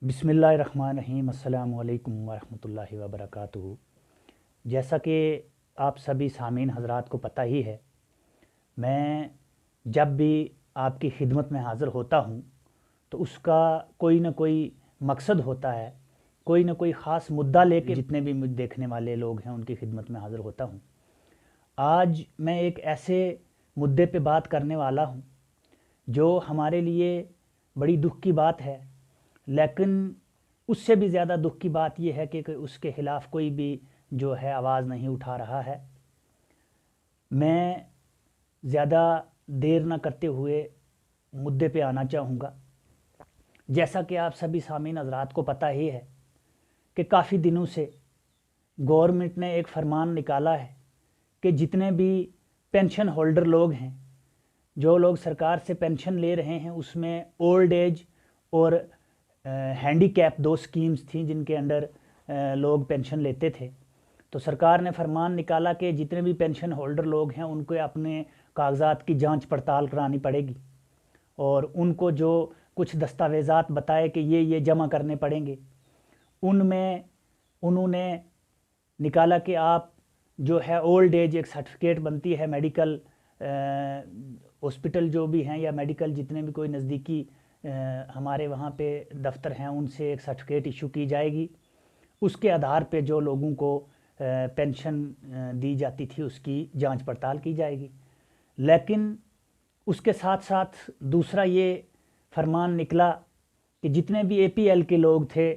बिस्मिल्लाहिर्रहमानिर्रहीम अस्सलामु अलैकुम वरहमतुल्लाहि वबरकातुहू। जैसा कि आप सभी सामीन हज़रात को पता ही है, मैं जब भी आपकी खिदमत में हाज़िर होता हूँ तो उसका कोई ना कोई मकसद होता है, कोई ना कोई ख़ास मुद्दा लेके जितने भी मुझे देखने वाले लोग हैं उनकी खिदमत में हाज़िर होता हूँ। आज मैं एक ऐसे मुद्दे पे बात करने वाला हूँ जो हमारे लिए बड़ी दुख की बात है, लेकिन उससे भी ज़्यादा दुख की बात यह है कि उसके ख़िलाफ़ कोई भी जो है आवाज़ नहीं उठा रहा है। मैं ज़्यादा देर ना करते हुए मुद्दे पे आना चाहूँगा। जैसा कि आप सभी सामीन हज़रात को पता ही है कि काफ़ी दिनों से गवर्नमेंट ने एक फरमान निकाला है कि जितने भी पेंशन होल्डर लोग हैं, जो लोग सरकार से पेंशन ले रहे हैं, उसमें ओल्ड एज और हैंडीकैप दो स्कीम्स थी जिनके अंडर लोग पेंशन लेते थे। तो सरकार ने फरमान निकाला कि जितने भी पेंशन होल्डर लोग हैं उनको अपने कागजात की जांच पड़ताल करानी पड़ेगी और उनको जो कुछ दस्तावेज़ात बताए कि ये जमा करने पड़ेंगे, उनमें उन्होंने निकाला कि आप जो है ओल्ड एज एक सर्टिफिकेट बनती है मेडिकल हॉस्पिटल जो भी हैं या मेडिकल जितने भी कोई नज़दीकी हमारे वहाँ पे दफ्तर हैं उनसे एक सर्टिफिकेट इशू की जाएगी। उसके आधार पे जो लोगों को पेंशन दी जाती थी उसकी जांच पड़ताल की जाएगी। लेकिन उसके साथ साथ दूसरा ये फरमान निकला कि जितने भी एपीएल के लोग थे,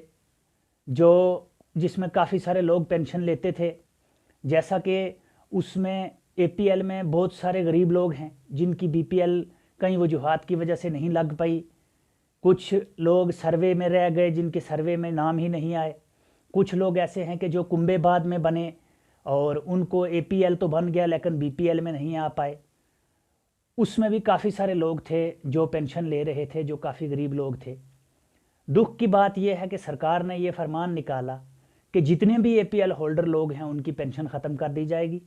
जो जिसमें काफ़ी सारे लोग पेंशन लेते थे, जैसा कि उसमें एपीएल में बहुत सारे गरीब लोग हैं जिनकी बीपीएल कई वजूहात की वजह से नहीं लग पाई। कुछ लोग सर्वे में रह गए जिनके सर्वे में नाम ही नहीं आए। कुछ लोग ऐसे हैं कि जो कुंबे बाद में बने और उनको एपीएल तो बन गया लेकिन बीपीएल में नहीं आ पाए। उसमें भी काफ़ी सारे लोग थे जो पेंशन ले रहे थे, जो काफ़ी गरीब लोग थे। दुख की बात यह है कि सरकार ने ये फरमान निकाला कि जितने भी एपीएल होल्डर लोग हैं उनकी पेंशन ख़त्म कर दी जाएगी,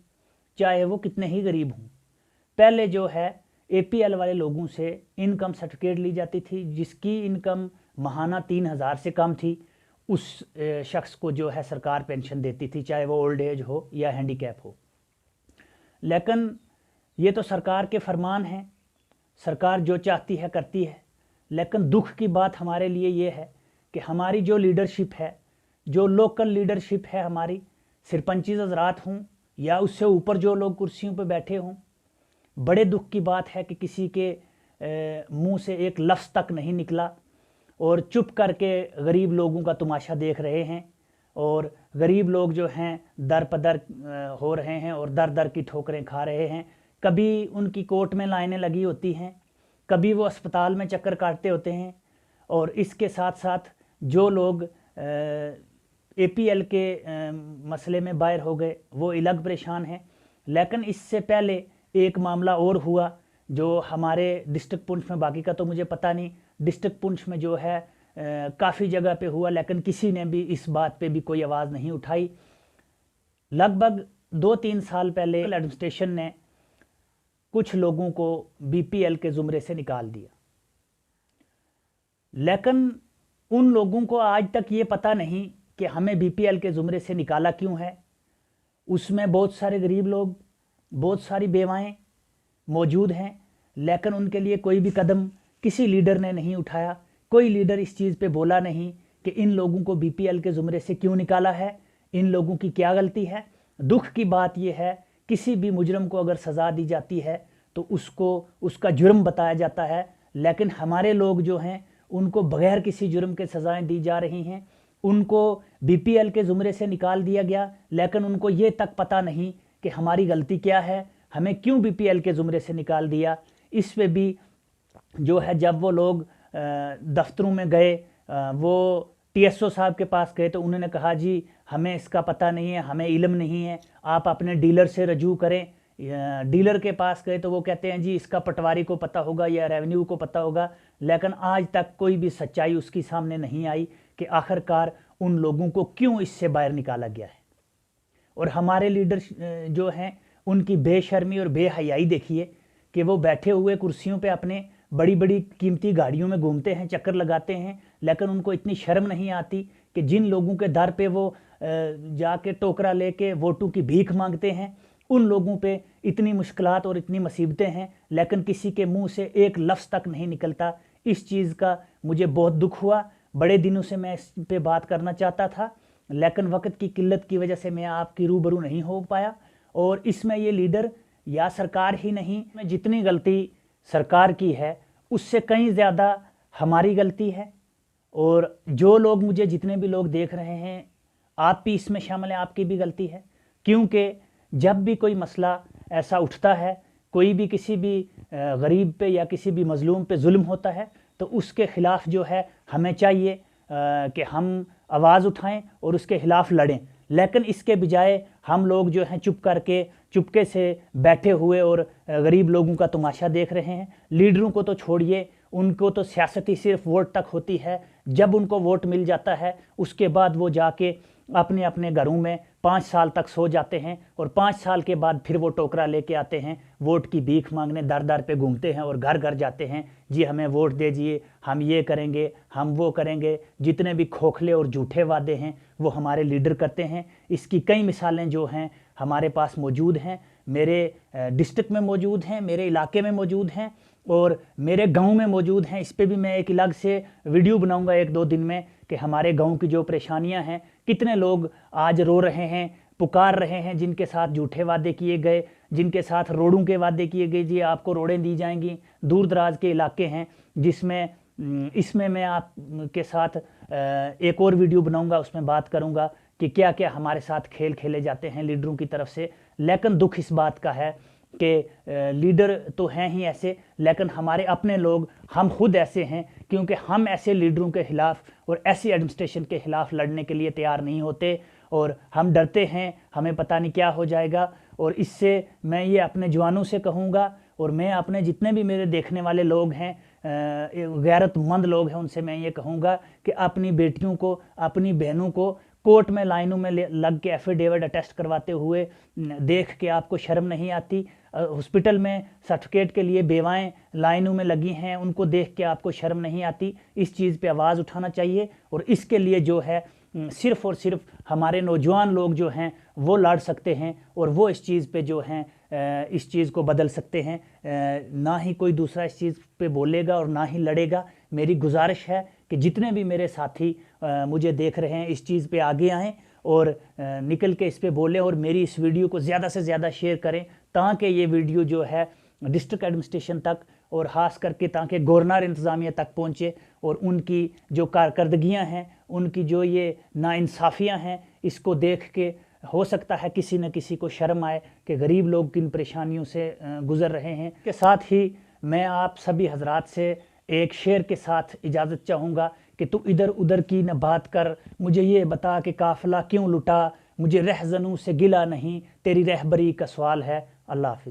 चाहे वो कितने ही गरीब हों। पहले जो है एपीएल वाले लोगों से इनकम सर्टिफिकेट ली जाती थी, जिसकी इनकम माहाना 3,000 से कम थी उस शख्स को जो है सरकार पेंशन देती थी, चाहे वो ओल्ड एज हो या हैंडीकैप हो। लेकिन ये तो सरकार के फरमान हैं, सरकार जो चाहती है करती है। लेकिन दुख की बात हमारे लिए ये है कि हमारी जो लीडरशिप है, जो लोकल लीडरशिप है हमारी, सरपंची हज़रात हों या उससे ऊपर जो लोग कुर्सियों पर बैठे हों, बड़े दुख की बात है कि किसी के मुंह से एक लफ्ज़ तक नहीं निकला और चुप करके गरीब लोगों का तमाशा देख रहे हैं। और गरीब लोग जो हैं दर पदर हो रहे हैं और दर दर की ठोकरें खा रहे हैं। कभी उनकी कोर्ट में लाइनें लगी होती हैं, कभी वो अस्पताल में चक्कर काटते होते हैं। और इसके साथ साथ जो लोग एपीएल के मसले में बाहर हो गए वो अलग परेशान हैं। लेकिन इससे पहले एक मामला और हुआ जो हमारे डिस्ट्रिक्ट पुंछ में, बाकी का तो मुझे पता नहीं, डिस्ट्रिक्ट पुंछ में जो है काफ़ी जगह पे हुआ, लेकिन किसी ने भी इस बात पे भी कोई आवाज़ नहीं उठाई। लगभग 2-3 साल पहले एडमिनिस्ट्रेशन ने कुछ लोगों को बीपीएल के ज़ुमरे से निकाल दिया, लेकिन उन लोगों को आज तक ये पता नहीं कि हमें बीपीएल के ज़ुमरे से निकाला क्यों है। उसमें बहुत सारे गरीब लोग, बहुत सारी बेवाएँ मौजूद हैं, लेकिन उनके लिए कोई भी कदम किसी लीडर ने नहीं उठाया। कोई लीडर इस चीज़ पे बोला नहीं कि इन लोगों को बीपीएल के ज़ुमरे से क्यों निकाला है, इन लोगों की क्या गलती है। दुख की बात यह है, किसी भी मुजरम को अगर सज़ा दी जाती है तो उसको उसका जुर्म बताया जाता है, लेकिन हमारे लोग जो हैं उनको बग़ैर किसी जुर्म के सज़ाएँ दी जा रही हैं। उनको बीपीएल के ज़ुमरे से निकाल दिया गया, लेकिन उनको ये तक पता नहीं कि हमारी गलती क्या है, हमें क्यों बीपीएल के ज़ुमरे से निकाल दिया। इस पे भी जो है जब वो लोग दफ्तरों में गए, वो टीएसओ साहब के पास गए तो उन्होंने कहा जी हमें इसका पता नहीं है, हमें इल्म नहीं है, आप अपने डीलर से रजू करें। डीलर के पास गए तो वो कहते हैं जी इसका पटवारी को पता होगा या रेवेन्यू को पता होगा। लेकिन आज तक कोई भी सच्चाई उसकी सामने नहीं आई कि आखिरकार उन लोगों को क्यों इससे बाहर निकाला गया है। और हमारे लीडर जो हैं उनकी बेशर्मी और बेहयाई देखिए कि वो बैठे हुए कुर्सियों पे अपने बड़ी बड़ी कीमती गाड़ियों में घूमते हैं, चक्कर लगाते हैं, लेकिन उनको इतनी शर्म नहीं आती कि जिन लोगों के दर पे वो जाके टोकरा लेके वोटों की भीख मांगते हैं, उन लोगों पे इतनी मुश्किलात और इतनी मुसीबतें हैं, लेकिन किसी के मुंह से एक लफ्ज़ तक नहीं निकलता। इस चीज़ का मुझे बहुत दुख हुआ। बड़े दिनों से मैं इस पे बात करना चाहता था, लेकिन वक्त की किल्लत की वजह से मैं आपकी रूबरू नहीं हो पाया। और इसमें ये लीडर या सरकार ही नहीं, में जितनी गलती सरकार की है उससे कहीं ज़्यादा हमारी गलती है। और जो लोग मुझे जितने भी लोग देख रहे हैं, आप भी इसमें शामिल हैं, आपकी भी गलती है। क्योंकि जब भी कोई मसला ऐसा उठता है, कोई भी किसी भी गरीब पे या किसी भी मज़लूम पे जुल्म होता है, तो उसके ख़िलाफ़ जो है हमें चाहिए कि हम आवाज़ उठाएं और उसके ख़िलाफ़ लड़ें। लेकिन इसके बजाय हम लोग जो हैं चुपके से बैठे हुए और गरीब लोगों का तमाशा देख रहे हैं। लीडरों को तो छोड़िए, उनको तो सियासत ही सिर्फ वोट तक होती है। जब उनको वोट मिल जाता है उसके बाद वो जाके अपने अपने घरों में 5 साल तक सो जाते हैं और 5 साल के बाद फिर वो टोकरा लेके आते हैं, वोट की भीख मांगने दर दर पे घूमते हैं और घर घर जाते हैं, जी हमें वोट दीजिए, हम ये करेंगे, हम वो करेंगे। जितने भी खोखले और झूठे वादे हैं वो हमारे लीडर करते हैं। इसकी कई मिसालें जो हैं हमारे पास मौजूद हैं, मेरे डिस्ट्रिक्ट में मौजूद हैं, मेरे इलाके में मौजूद हैं और मेरे गांव में मौजूद हैं। इस पे भी मैं एक अलग से वीडियो बनाऊंगा 1-2 दिन में कि हमारे गांव की जो परेशानियां हैं, कितने लोग आज रो रहे हैं, पुकार रहे हैं, जिनके साथ झूठे वादे किए गए, जिनके साथ रोडों के वादे किए गए, जी आपको रोडें दी जाएंगी। दूर दराज के इलाके हैं जिसमें इसमें मैं आपके साथ एक और वीडियो बनाऊंगा, उसमें बात करूंगा कि क्या क्या हमारे साथ खेल खेले जाते हैं लीडरों की तरफ से। लेकिन दुख इस बात का है कि लीडर तो हैं ही ऐसे, लेकिन हमारे अपने लोग, हम खुद ऐसे हैं, क्योंकि हम ऐसे लीडरों के ख़िलाफ़ और ऐसी एडमिनिस्ट्रेशन के ख़िलाफ़ लड़ने के लिए तैयार नहीं होते और हम डरते हैं, हमें पता नहीं क्या हो जाएगा। और इससे मैं ये अपने जवानों से कहूँगा और मैं अपने जितने भी मेरे देखने वाले लोग हैं, गैरतमंद लोग हैं, उनसे मैं ये कहूँगा कि अपनी बेटियों को, अपनी बहनों को कोर्ट में लाइनों में लग के एफिडेविट अटेस्ट करवाते हुए देख के आपको शर्म नहीं आती? हॉस्पिटल में सर्टिफिकेट के लिए बेवाएं लाइनों में लगी हैं, उनको देख के आपको शर्म नहीं आती? इस चीज़ पे आवाज़ उठाना चाहिए और इसके लिए जो है सिर्फ़ और सिर्फ हमारे नौजवान लोग जो हैं वो लड़ सकते हैं और वो इस चीज़ पे जो हैं इस चीज़ को बदल सकते हैं। ना ही कोई दूसरा इस चीज़ पे बोलेगा और ना ही लड़ेगा। मेरी गुजारिश है कि जितने भी मेरे साथी मुझे देख रहे हैं इस चीज़ पे आगे आएँ और निकल के इस पे बोलें और मेरी इस वीडियो को ज़्यादा से ज़्यादा शेयर करें, ताकि ये वीडियो जो है डिस्ट्रिक्ट एडमिनिस्ट्रेशन तक और ख़ास करके ताकि गवर्नर इंतज़ामिया तक पहुँचे और उनकी जो कारकर्दगियाँ हैं, उनकी जो ये नाइंसाफ़ियाँ हैं, इसको देख के हो सकता है किसी न किसी को शर्म आए कि गरीब लोग किन परेशानियों से गुज़र रहे हैं। के साथ ही मैं आप सभी हजरात से एक शेर के साथ इजाज़त चाहूँगा कि तू इधर उधर की न बात कर, मुझे ये बता कि काफ़िला क्यों लुटा, मुझे रहज़नों से गिला नहीं, तेरी रहबरी का सवाल है। अल्लाह हाफ़िज़।